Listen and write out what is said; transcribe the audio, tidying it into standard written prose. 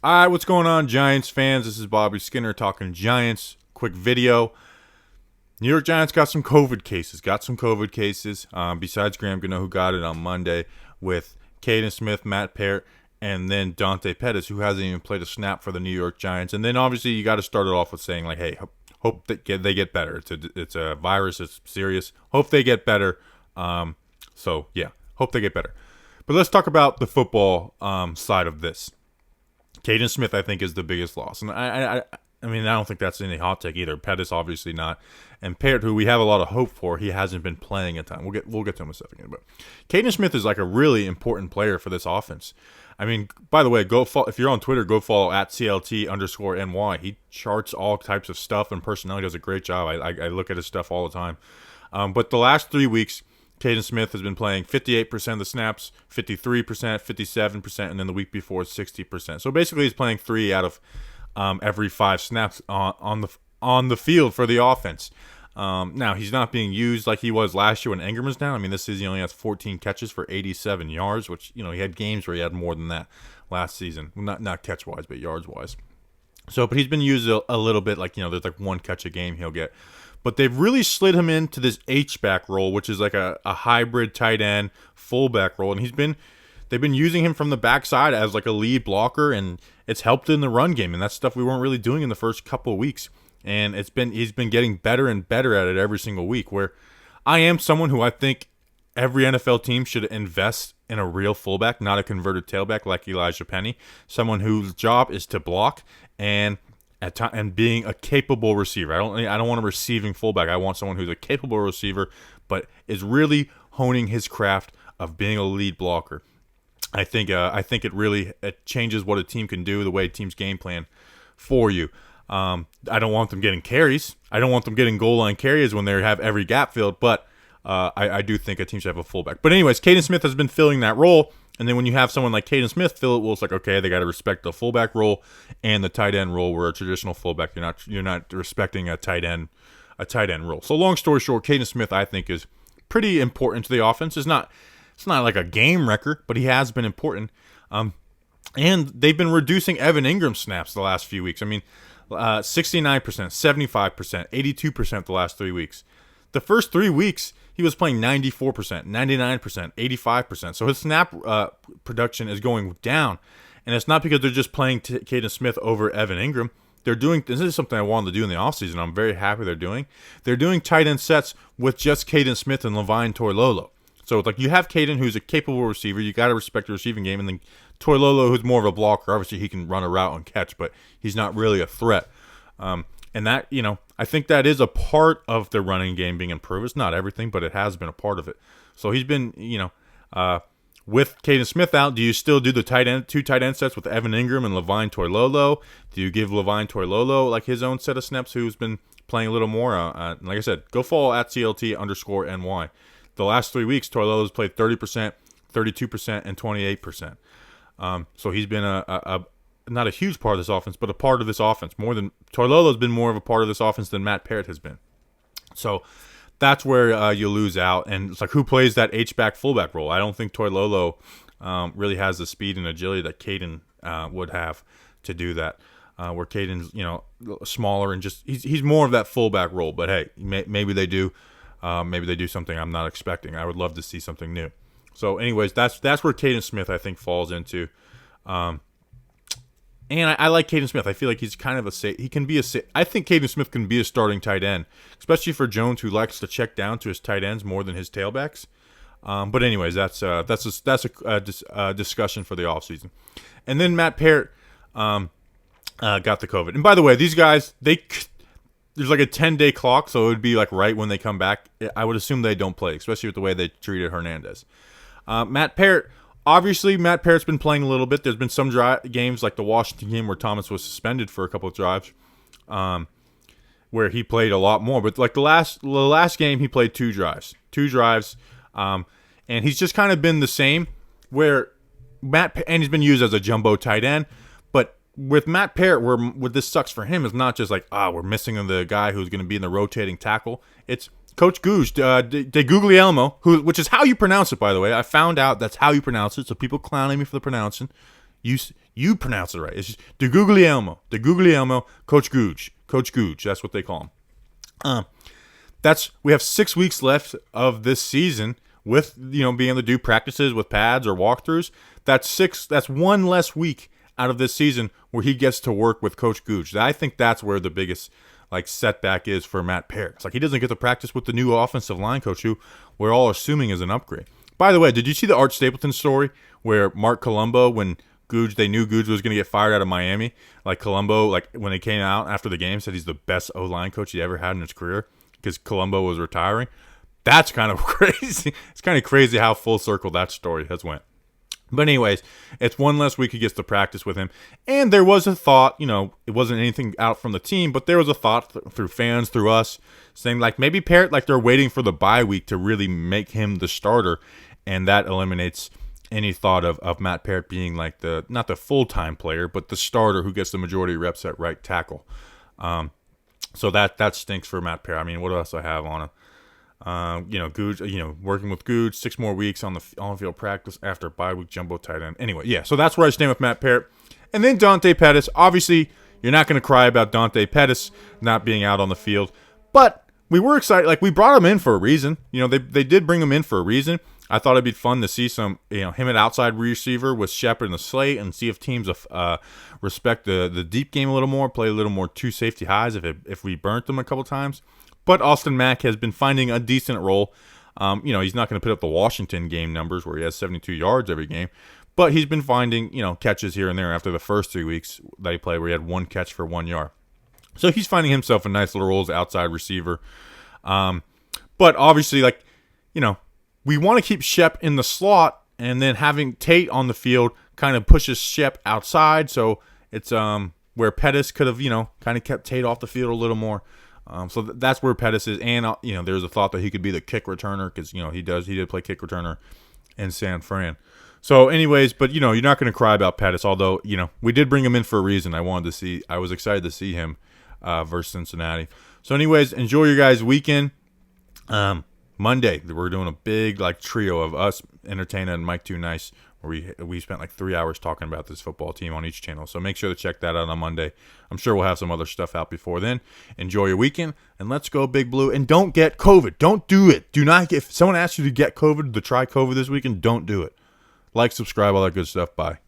All right, what's going on, Giants fans? This is Bobby Skinner talking Giants. Quick video. New York Giants got some COVID cases. Besides Graham Gano, who got it on Monday, with Kaden Smith, Matt Peart, and then Dante Pettis, who hasn't even played a snap for the New York Giants. And then obviously you got to start it off with saying, like, hey, hope that they get better. It's a virus. It's serious. Hope they get better. So yeah, hope they get better. But let's talk about the football side of this. Kaden Smith, I think, is the biggest loss, and I mean, I don't think that's any hot take either. Pettis, obviously not, and Peart, who we have a lot of hope for, he hasn't been playing a ton. We'll get to him in a second, but Kaden Smith is like a really important player for this offense. I mean, by the way, if you're on Twitter, go follow at CLT_NY. He charts all types of stuff and personnel. He does a great job. I look at his stuff all the time. But the last 3 weeks, Kaden Smith has been playing 58% of the snaps, 53%, 57%, and then the week before 60%. So basically, he's playing 3 out of every 5 snaps on the field for the offense. Now, he's not being used like he was last year when Ingram was down. I mean, this season he only has 14 catches for 87 yards, which, he had games where he had more than that last season. Not catch-wise, but yards-wise. So, but he's been used a little bit, like, there's like 1 catch a game he'll get. But they've really slid him into this H-back role, which is like a hybrid tight end fullback role. And they've been using him from the backside as like a lead blocker, and it's helped in the run game. And that's stuff we weren't really doing in the first couple of weeks. And he's been getting better and better at it every single week, where I am someone who I think every NFL team should invest in a real fullback, not a converted tailback like Elijah Penny, someone whose job is to block and being a capable receiver. I don't want a receiving fullback. I want someone who's a capable receiver, but is really honing his craft of being a lead blocker. I think it changes what a team can do, the way teams game plan for you. I don't want them getting carries. I don't want them getting goal line carries when they have every gap filled, but I do think a team should have a fullback. But anyways, Kaden Smith has been filling that role. And then when you have someone like Kaden Smith fill it, well, it's like, okay, they got to respect the fullback role and the tight end role. Where a traditional fullback, you're not respecting a tight end role. So long story short, Kaden Smith, I think, is pretty important to the offense. It's not like a game wrecker, but he has been important. And they've been reducing Evan Ingram snaps the last few weeks. I mean, 69%, 75%, 82% the last 3 weeks. The first 3 weeks, he was playing 94%, 99%, 85%. So his snap production is going down. And it's not because they're just playing Kaden Smith over Evan Ingram. This is something I wanted to do in the offseason. I'm very happy they're doing. They're doing tight end sets with just Kaden Smith and Levine Toilolo. So like you have Kaden, who's a capable receiver. You got to respect the receiving game. And then Toilolo, who's more of a blocker. Obviously, he can run a route and catch, but he's not really a threat. And that, I think that is a part of the running game being improved. It's not everything, but it has been a part of it. So he's been, with Kaden Smith out, do you still do the two tight end sets with Evan Ingram and Levine Toilolo? Do you give Levine Toilolo like his own set of snaps, who's been playing a little more? Like I said, go follow at CLT_NY. The last 3 weeks, Toilolo's played 30%, 32%, and 28%. So he's been not a huge part of this offense, but a part of this offense. Toilolo's been more of a part of this offense than Matt Peart has been. So that's where you lose out. And it's like, who plays that H-back fullback role? I don't think Toilolo really has the speed and agility that Kaden would have to do that. Where Caden's, smaller and just he's more of that fullback role. But hey, maybe they do. Maybe they do something I'm not expecting. I would love to see something new. So anyways, that's where Kaden Smith, I think, falls into. And I like Kaden Smith. I feel like he's kind of I think Kaden Smith can be a starting tight end, especially for Jones, who likes to check down to his tight ends more than his tailbacks. But anyways, that's a discussion for the offseason. And then Matt Peart got the COVID. And by the way, these guys, there's like a 10-day clock, so it would be like right when they come back. I would assume they don't play, especially with the way they treated Hernandez. Matt Peart. Obviously, Matt Peart's been playing a little bit. There's been some games like the Washington game where Thomas was suspended for a couple of drives, where he played a lot more. But like the last game, he played 2 drives, and he's just kind of been the same. Where and he's been used as a jumbo tight end. But with Matt Peart, what this sucks for him is not just like we're missing the guy who's going to be in the rotating tackle. It's Coach Goose, De Guglielmo, which is how you pronounce it, by the way. I found out that's how you pronounce it, so people clowning me for the pronouncing. You pronounce it right. It's just DeGuglielmo, Coach Gooch. That's what they call him. We have 6 weeks left of this season with being able to do practices with pads or walkthroughs. That's one less week out of this season where he gets to work with Coach Gooch. I think that's where the biggest setback is for Matt Peart. It's he doesn't get to practice with the new offensive line coach who we're all assuming is an upgrade. By the way, did you see the Art Stapleton story where Mark Colombo, when they knew Gooch was going to get fired out of Miami, Colombo, when they came out after the game, said he's the best O-line coach he ever had in his career because Colombo was retiring? That's kind of crazy. It's kind of crazy how full circle that story has went. But anyways, it's one less week he gets to practice with him. And there was a thought, it wasn't anything out from the team, but there was a thought through fans, through us, saying maybe Peart, they're waiting for the bye week to really make him the starter. And that eliminates any thought of Matt Peart being not the full-time player, but the starter who gets the majority of reps at right tackle. So that stinks for Matt Peart. I mean, what else I have on him? Gooch, working with Gooch, 6 more weeks on the on-field practice after bye week jumbo tight end. Anyway, yeah, so that's where I stand with Matt Peart. And then Dante Pettis. Obviously, you're not going to cry about Dante Pettis not being out on the field, but we were excited. We brought him in for a reason. They did bring him in for a reason. I thought it'd be fun to see him at outside receiver with Shepard and the slate and see if teams respect the deep game a little more, play a little more 2 safety highs if we burnt them a couple times. But Austin Mack has been finding a decent role. He's not going to put up the Washington game numbers where he has 72 yards every game, but he's been finding, catches here and there after the first 3 weeks that he played where he had 1 catch for 1 yard. So he's finding himself a nice little role as outside receiver. But obviously, we want to keep Shep in the slot, and then having Tate on the field kind of pushes Shep outside. So it's where Pettis could have, kind of kept Tate off the field a little more. So that's where Pettis is. And, there's a thought that he could be the kick returner because, he did play kick returner in San Fran. So anyways, but, you're not going to cry about Pettis, although, we did bring him in for a reason. I was excited to see him versus Cincinnati. So anyways, enjoy your guys' weekend. Monday, we're doing a big trio of us, Entertainer and Mike Too Nice, where we spent 3 hours talking about this football team on each channel. So make sure to check that out on Monday. I'm sure we'll have some other stuff out before then. Enjoy your weekend, and let's go Big Blue. And don't get COVID. Don't do it. Do not get. If someone asks you to get COVID, to try COVID this weekend, don't do it. Subscribe, all that good stuff. Bye.